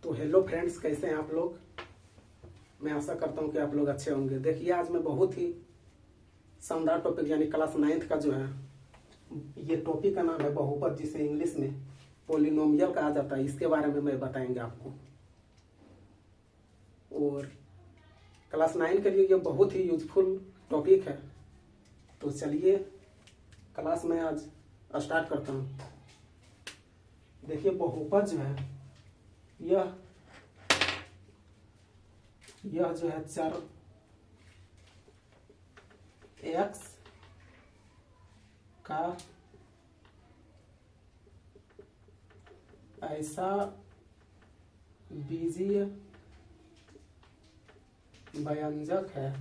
तो hello friends, कैसे हैं आप लोग। मैं आशा करता हूं कि आप लोग अच्छे होंगे। देखिए, आज मैं बहुत ही शानदार टॉपिक यानी क्लास 9th का जो है, ये टॉपिक का नाम है बहुपद, जिसे इंग्लिश में पोलिनोमियल कहा जाता है। इसके बारे में मैं बताएंगे आपको। और क्लास 9 के लिए ये बहुत ही यूजफुल टॉपिक है। तो चलिए क्लास में आज स्टार्ट करता हूँ। देखिए, बहुपद जो है यह जो है चर x का ऐसा बीजीय व्यंजक है,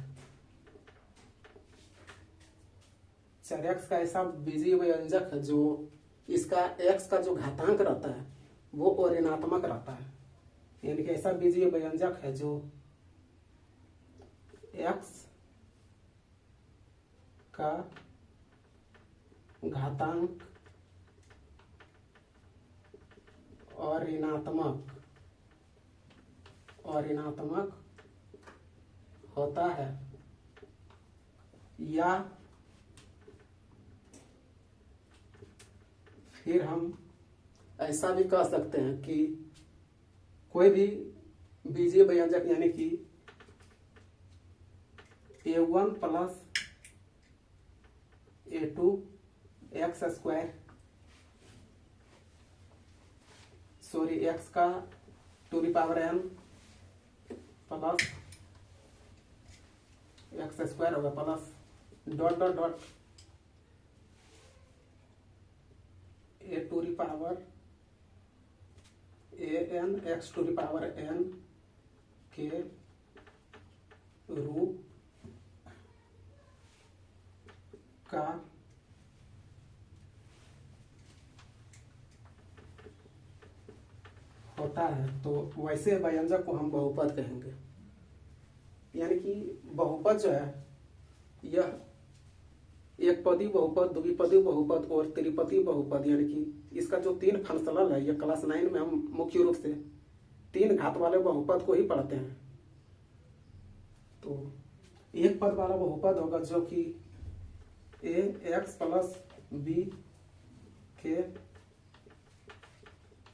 चर x का ऐसा बीजीय व्यंजक है जो इसका x का जो घातांक रहता है वो ऋणात्मक रहता है। यानी कि ऐसा बीजीय व्यंजक है जो x का घातांक और ऋणात्मक होता है, या फिर हम ऐसा भी कह सकते हैं कि कोई भी बीजीय व्यंजक यानी कि a1 plus a2 x square x का to the power n plus x स्क्वायर होगा plus dot dot dot a to the power an x to the power n के रूप का होता है। तो वैसे व्यंजक को हम बहुपद कहेंगे। यानी कि बहुपद जो है यह एक पदी बहुपद, द्विपदी बहुपद और त्रिपदी बहुपद, यानी कि इसका जो 3 फंक्शनल है, यह क्लास 9 में हम मुख्य रूप से 3 घात वाले बहुपद को ही पढ़ते हैं। तो एक पद वाला बहुपद होगा जो कि ax प्लस b के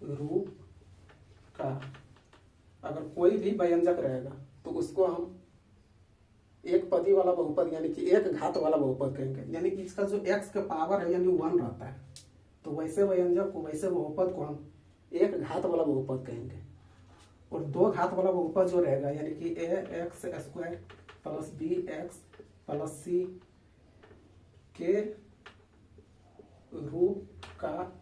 रूप का अगर कोई भी व्यंजक रहेगा तो उसको हम एक पदी वाला बहुपद यानी कि एक घात वाला बहुपद कहेंगे। यानी कि इसका जो x का पावर है यानी 1 रहता है, तो वैसे व्यंजक को, वैसे बहुपद को हम एक घात वाला बहुपद कहेंगे। और 2 घात वाला बहुपद जो रहेगा यानी कि ax square plus bx plus c के रूप का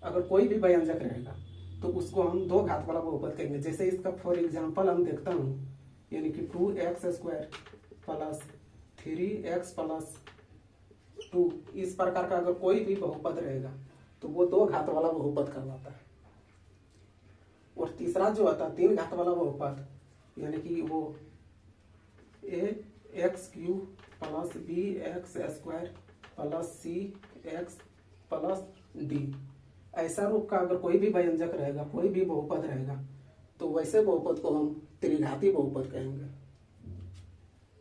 अगर कोई भी व्यंजक रहेगा तो उसको हम 2 घात वाला बहुपद कहेंगे। जैसे इसका फॉर एग्जांपल हम देखता हूँ, यानी कि 2x square plus 3x plus 2, इस प्रकार का अगर कोई भी बहुपद रहेगा तो वो 2 घात वाला बहुपद कहलाता है। और तीसरा जो आता है 3 घात वाला बहुपद, यानी कि वो ax³ plus bx square plus cx plus d, ऐसा रूप का अगर कोई भी व्यंजक रहेगा, कोई भी बहुपद रहेगा, तो वैसे बहुपद को हम त्रिघाती बहुपद कहेंगे।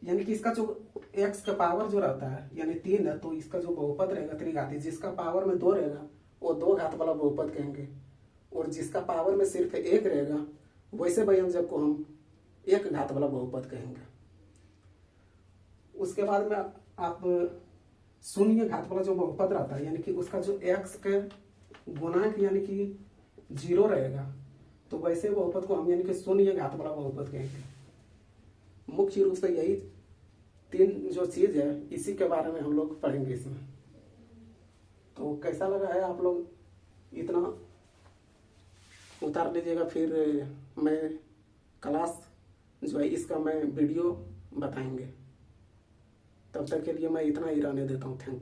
यानी कि इसका जो x का पावर जो रहता है यानी 3 है, तो इसका जो बहुपद रहेगा त्रिघाती, जिसका पावर में 2 रहेगा वो 2 घात वाला बहुपद कहेंगे। और जिसका पावर में सिर्फ 1 रहेगा वैसे व्यंजक को हम एक घात वाला बहुपद कहेंगे। उसके बाद में आप शून्य घात वाला जो बहुपद रहता है, यानी कि उसका जो x के गुणांक यानी कि 0 रहेगा, तो वैसे बहुपद को हम यानी कि शून्य घात वाला बहुपद कहेंगे। मुख्य रूप से यही 3 जो चीज है इसी के बारे में हम लोग पढ़ेंगे इसमें। तो कैसा लगा है आप लोग इतना उतार लीजिएगा, फिर मैं क्लास जो है इसका मैं वीडियो बताएंगे। तब तक के लिए मैं इतना ही रहने देता हूँ। Thank you.